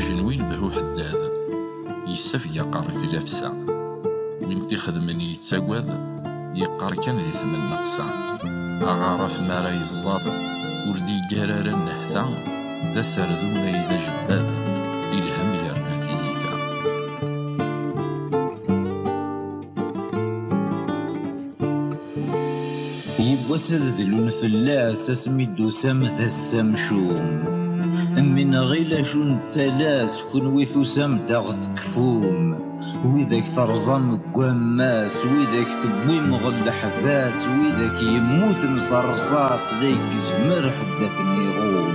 أجنوين بهو حداد يسف يقار في لفسا وين تخدمني يتساقوذ يقار كان ذي ثمن نقصا أغارف ما راه يزاض وردي قرار النحثا دا سردون إذا جباد إلهم يرنا ثيثا. يبوسد ذلون فلاس اسميدو سامث السمشوم من غيلا شون تسالاس كون ويثو سام تاغذ كفوم ويذاك ترزم قماس ويذاك تبوي مغل حفاس ويذاك يموت نصرصاص دايك زمر حدث النيغوم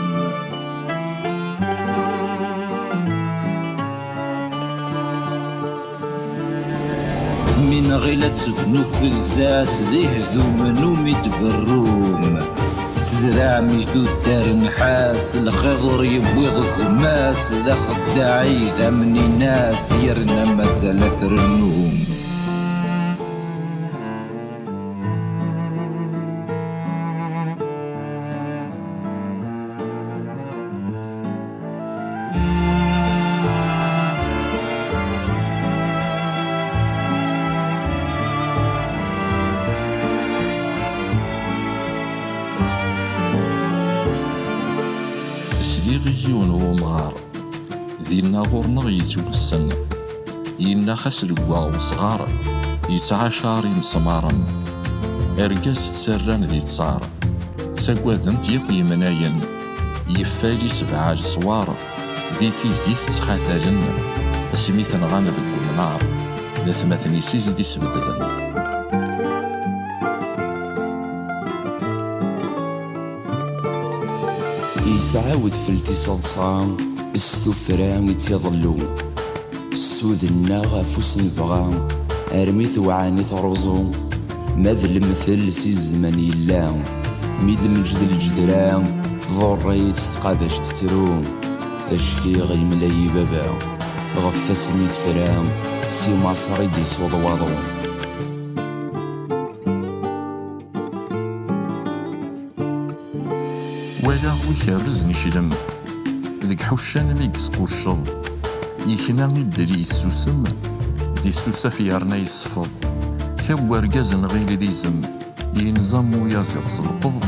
من غيلا تسفنو في الزاس ذي هذو منو ميتفروم تزرع ميتو دار نحاس الخضر يبويض خماس ذا خداعي ذا مني ناس يرنا مازال ترنوم سليغي ونغار ذينا غورنا يتوسن ينا خاس لقوا وصغار يسعى شاري مسمارا ارقاس تسران ذي تصار تساقوذنت يقي مناين يفالي 7 صوار ذي في زيت تخاثلن اسمي ثنغان ذك المنار ذا ثمثني سيز دي سبدذن. يسعاود فلتي صلصان السفران يتيضلو السود الناغ فوس نبغى ارميث وعاني تروزو ماذ المثل سي الزمان يلا ميد مجد الجدران تضر يتقابش تترو اشفي غي ملاي بابا غفاس ميد فران سي مصر يدي صوض وضو ولا ويكرز نشلم ذيك حوشان ميكس قوشض يكنا يدري يسوسم ذي سوسة في عرنا يصفض كوا رقاز نغيل ذي زم ينظم وياسيط صلقض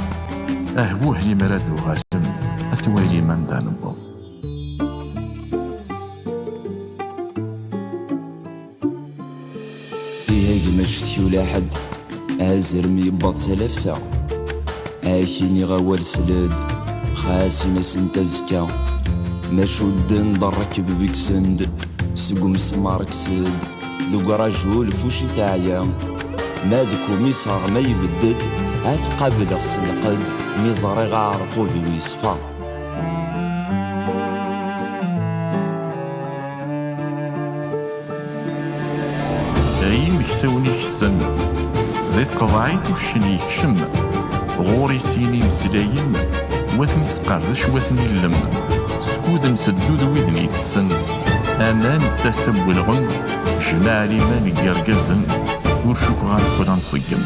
أهبوه لي مرادو غاشم أتوالي من دانبض. هاي مشتي ولا حد أزر ميباط سلافسا عايشيني غوال سلاد خاسي نسن تزكا مشود ضركب بيك سند سقوم سمارك سد ذوق رجول فوشي تعيا ما ذكو ميصار ما يبدد عاث قابل غسل قد ميزاري غارقو ذو يصفى أي مكسوني السن ذي قضاعيت وشني يكشم غوري سيني مسلاين وثني سقردش وثني اللم سكود نسدو ذو وذني تسن أمان التسب والغن جمع لي مان قرقزن ورشوك غانقود نصقم.